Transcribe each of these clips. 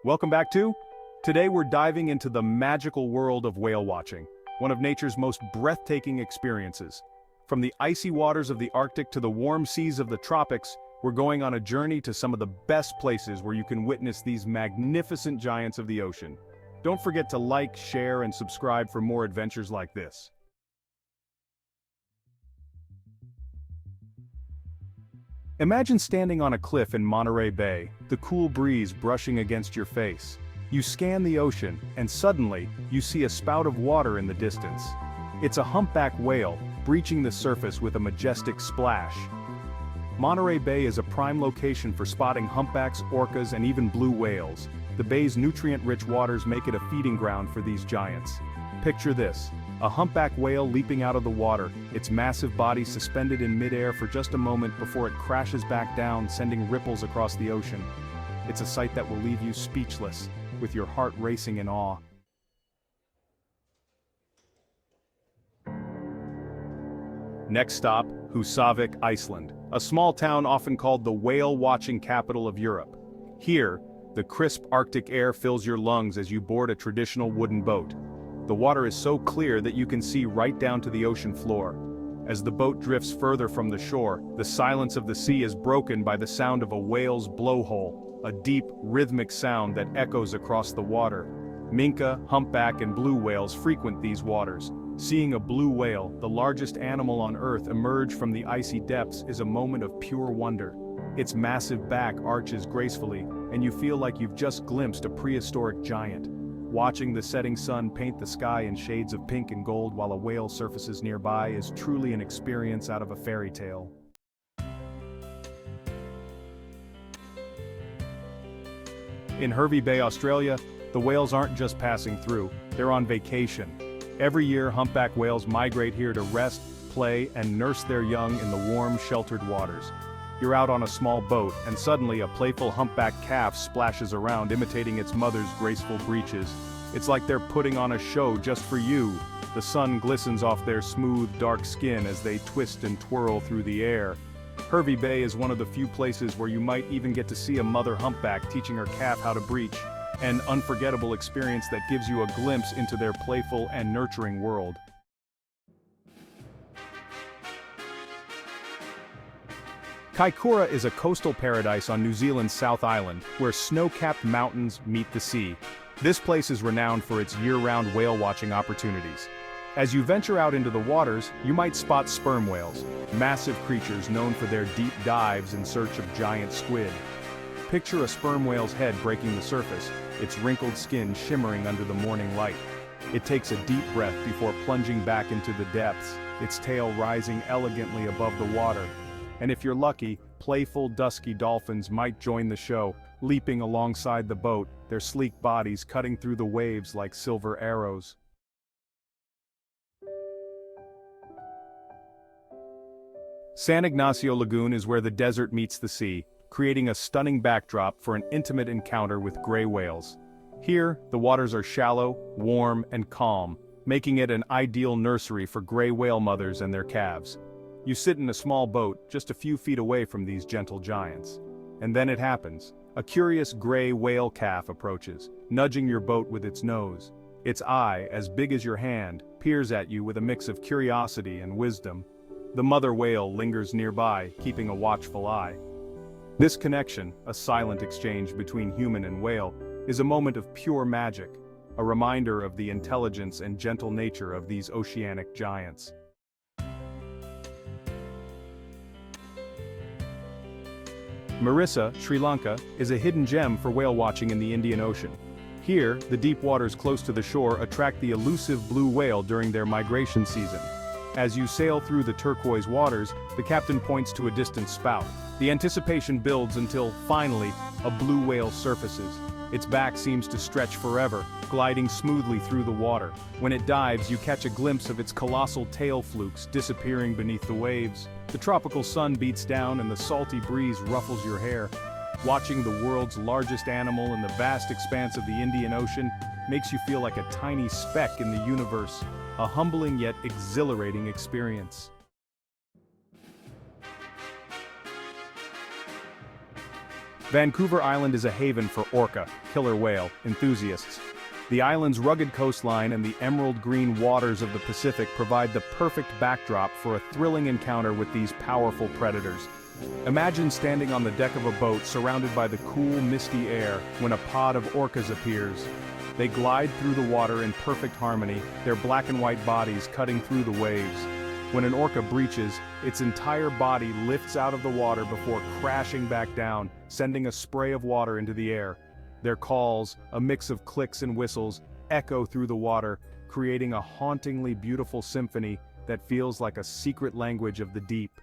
Welcome back to. Today we're diving into the magical world of whale watching, one of nature's most breathtaking experiences. From the icy waters of the Arctic to the warm seas of the tropics, we're going on a journey to some of the best places where you can witness these magnificent giants of the ocean. Don't forget to like, share, and subscribe for more adventures like this. Imagine standing on a cliff in Monterey Bay, the cool breeze brushing against your face. You scan the ocean, and suddenly, you see a spout of water in the distance. It's a humpback whale, breaching the surface with a majestic splash. Monterey Bay is a prime location for spotting humpbacks, orcas, and even blue whales. The bay's nutrient-rich waters make it a feeding ground for these giants. Picture this. A humpback whale leaping out of the water, its massive body suspended in midair for just a moment before it crashes back down, sending ripples across the ocean. It's a sight that will leave you speechless, with your heart racing in awe. Next stop, Husavik, Iceland, a small town often called the whale-watching capital of Europe. Here, the crisp Arctic air fills your lungs as you board a traditional wooden boat. The water is so clear that you can see right down to the ocean floor. As the boat drifts further from the shore, the silence of the sea is broken by the sound of a whale's blowhole, a deep, rhythmic sound that echoes across the water. Minke, humpback, and blue whales frequent these waters. Seeing a blue whale, the largest animal on Earth, emerge from the icy depths is a moment of pure wonder. Its massive back arches gracefully, and you feel like you've just glimpsed a prehistoric giant. Watching the setting sun paint the sky in shades of pink and gold while a whale surfaces nearby is truly an experience out of a fairy tale. In Hervey Bay, Australia, the whales aren't just passing through, they're on vacation. Every year, humpback whales migrate here to rest, play, and nurse their young in the warm, sheltered waters. You're out on a small boat, and suddenly a playful humpback calf splashes around, imitating its mother's graceful breeches. It's like they're putting on a show just for you. The sun glistens off their smooth, dark skin as they twist and twirl through the air. Hervey Bay is one of the few places where you might even get to see a mother humpback teaching her calf how to breach, an unforgettable experience that gives you a glimpse into their playful and nurturing world. Kaikoura is a coastal paradise on New Zealand's South Island, where snow-capped mountains meet the sea. This place is renowned for its year-round whale-watching opportunities. As you venture out into the waters, you might spot sperm whales, massive creatures known for their deep dives in search of giant squid. Picture a sperm whale's head breaking the surface, its wrinkled skin shimmering under the morning light. It takes a deep breath before plunging back into the depths, its tail rising elegantly above the water. And if you're lucky, playful dusky dolphins might join the show, leaping alongside the boat, their sleek bodies cutting through the waves like silver arrows. San Ignacio Lagoon is where the desert meets the sea, creating a stunning backdrop for an intimate encounter with gray whales. Here, the waters are shallow, warm, and calm, making it an ideal nursery for gray whale mothers and their calves. You sit in a small boat just a few feet away from these gentle giants. And then it happens. A curious gray whale calf approaches, nudging your boat with its nose. Its eye, as big as your hand, peers at you with a mix of curiosity and wisdom. The mother whale lingers nearby, keeping a watchful eye. This connection, a silent exchange between human and whale, is a moment of pure magic, a reminder of the intelligence and gentle nature of these oceanic giants. Marissa, Sri Lanka, is a hidden gem for whale watching in the Indian Ocean. Here, the deep waters close to the shore attract the elusive blue whale during their migration season. As you sail through the turquoise waters, the captain points to a distant spout. The anticipation builds until, finally, a blue whale surfaces. Its back seems to stretch forever, gliding smoothly through the water. When it dives, you catch a glimpse of its colossal tail flukes disappearing beneath the waves. The tropical sun beats down and the salty breeze ruffles your hair. Watching the world's largest animal in the vast expanse of the Indian Ocean makes you feel like a tiny speck in the universe, a humbling yet exhilarating experience. Vancouver Island is a haven for orca, killer whale, enthusiasts. The island's rugged coastline and the emerald green waters of the Pacific provide the perfect backdrop for a thrilling encounter with these powerful predators. Imagine standing on the deck of a boat surrounded by the cool, misty air when a pod of orcas appears. They glide through the water in perfect harmony, their black and white bodies cutting through the waves. When an orca breaches, its entire body lifts out of the water before crashing back down, sending a spray of water into the air. Their calls, a mix of clicks and whistles, echo through the water, creating a hauntingly beautiful symphony that feels like a secret language of the deep.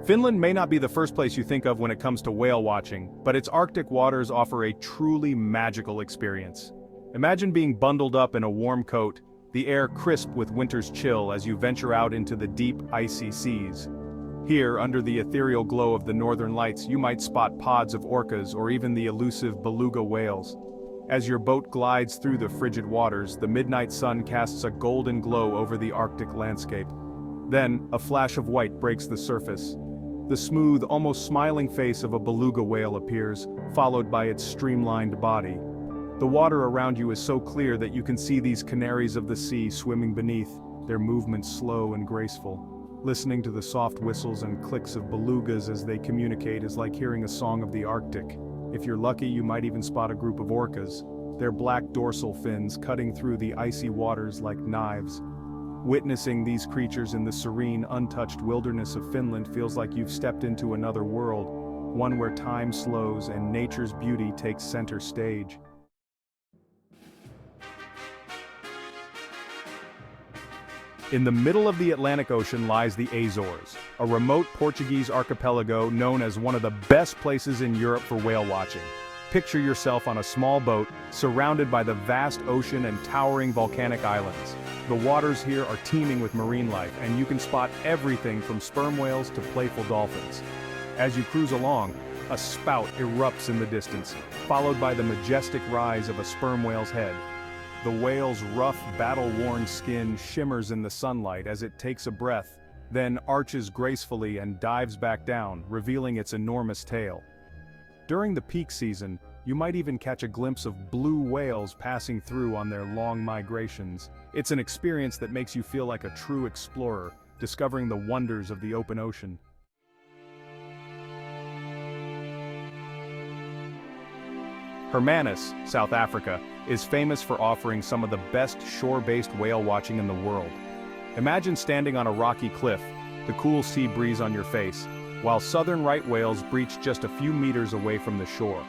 Finland may not be the first place you think of when it comes to whale watching, but its Arctic waters offer a truly magical experience. Imagine being bundled up in a warm coat, the air crisp with winter's chill as you venture out into the deep, icy seas. Here, under the ethereal glow of the northern lights, you might spot pods of orcas or even the elusive beluga whales. As your boat glides through the frigid waters, the midnight sun casts a golden glow over the Arctic landscape. Then, a flash of white breaks the surface. The smooth, almost smiling face of a beluga whale appears, followed by its streamlined body. The water around you is so clear that you can see these canaries of the sea swimming beneath, their movements slow and graceful. Listening to the soft whistles and clicks of belugas as they communicate is like hearing a song of the Arctic. If you're lucky, you might even spot a group of orcas, their black dorsal fins cutting through the icy waters like knives. Witnessing these creatures in the serene, untouched wilderness of Finland feels like you've stepped into another world, one where time slows and nature's beauty takes center stage. In the middle of the Atlantic Ocean lies the Azores, a remote Portuguese archipelago known as one of the best places in Europe for whale watching. Picture yourself on a small boat, surrounded by the vast ocean and towering volcanic islands. The waters here are teeming with marine life, and you can spot everything from sperm whales to playful dolphins. As you cruise along, a spout erupts in the distance, followed by the majestic rise of a sperm whale's head. The whale's rough, battle-worn skin shimmers in the sunlight as it takes a breath, then arches gracefully and dives back down, revealing its enormous tail. During the peak season, you might even catch a glimpse of blue whales passing through on their long migrations. It's an experience that makes you feel like a true explorer, discovering the wonders of the open ocean. Hermanus, South Africa, is famous for offering some of the best shore-based whale watching in the world. Imagine standing on a rocky cliff, the cool sea breeze on your face, while southern right whales breach just a few meters away from the shore.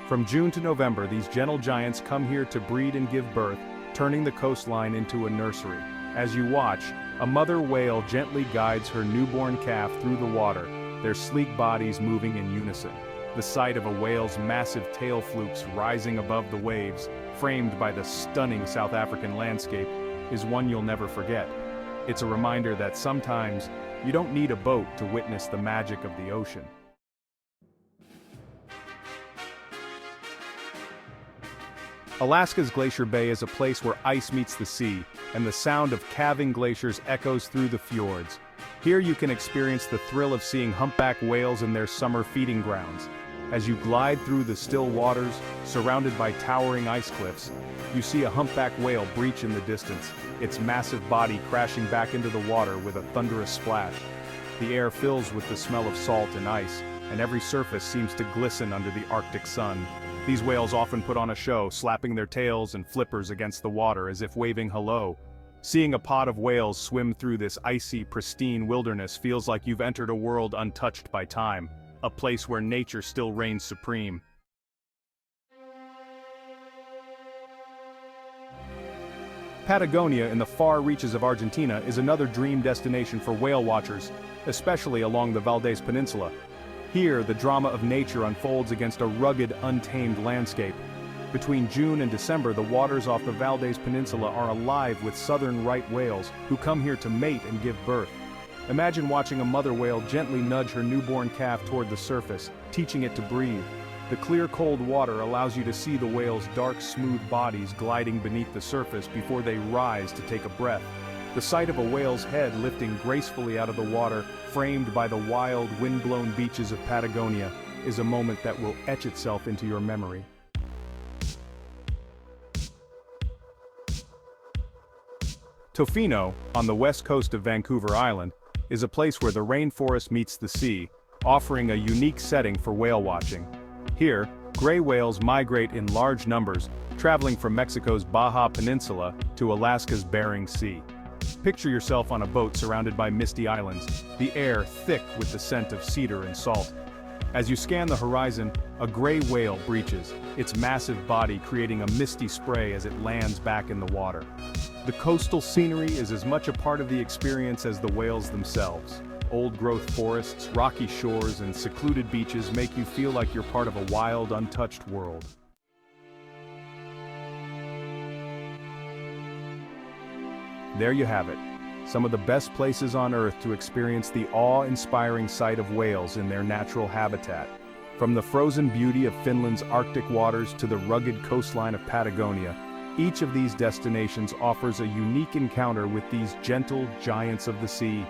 From June to November, these gentle giants come here to breed and give birth, turning the coastline into a nursery. As you watch, a mother whale gently guides her newborn calf through the water, their sleek bodies moving in unison. The sight of a whale's massive tail flukes rising above the waves, framed by the stunning South African landscape, is one you'll never forget. It's a reminder that sometimes you don't need a boat to witness the magic of the ocean. Alaska's Glacier Bay is a place where ice meets the sea, and the sound of calving glaciers echoes through the fjords. Here you can experience the thrill of seeing humpback whales in their summer feeding grounds. As you glide through the still waters, surrounded by towering ice cliffs, you see a humpback whale breach in the distance, its massive body crashing back into the water with a thunderous splash. The air fills with the smell of salt and ice, and every surface seems to glisten under the Arctic sun. These whales often put on a show, slapping their tails and flippers against the water as if waving hello. Seeing a pod of whales swim through this icy, pristine wilderness feels like you've entered a world untouched by time, a place where nature still reigns supreme. Patagonia in the far reaches of Argentina is another dream destination for whale watchers, especially along the Valdez Peninsula. Here, the drama of nature unfolds against a rugged, untamed landscape. Between June and December, the waters off the Valdez Peninsula are alive with southern right whales who come here to mate and give birth. Imagine watching a mother whale gently nudge her newborn calf toward the surface, teaching it to breathe. The clear, cold water allows you to see the whale's dark, smooth bodies gliding beneath the surface before they rise to take a breath. The sight of a whale's head lifting gracefully out of the water, framed by the wild, wind-blown beaches of Patagonia, is a moment that will etch itself into your memory. Tofino, on the west coast of Vancouver Island, is a place where the rainforest meets the sea, offering a unique setting for whale watching. Here, gray whales migrate in large numbers, traveling from Mexico's Baja Peninsula to Alaska's Bering Sea. Picture yourself on a boat surrounded by misty islands, the air thick with the scent of cedar and salt. As you scan the horizon, a gray whale breaches, its massive body creating a misty spray as it lands back in the water. The coastal scenery is as much a part of the experience as the whales themselves. Old-growth forests, rocky shores, and secluded beaches make you feel like you're part of a wild, untouched world. There you have it, some of the best places on Earth to experience the awe-inspiring sight of whales in their natural habitat. From the frozen beauty of Finland's Arctic waters to the rugged coastline of Patagonia, each of these destinations offers a unique encounter with these gentle giants of the sea.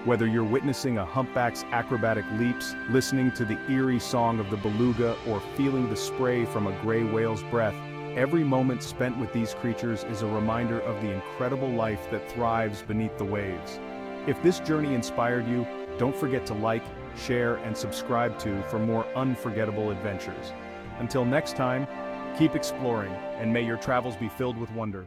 Whether you're witnessing a humpback's acrobatic leaps, listening to the eerie song of the beluga, or feeling the spray from a gray whale's breath, every moment spent with these creatures is a reminder of the incredible life that thrives beneath the waves. If this journey inspired you, don't forget to like, share, and subscribe for more unforgettable adventures. Until next time, keep exploring, and may your travels be filled with wonder.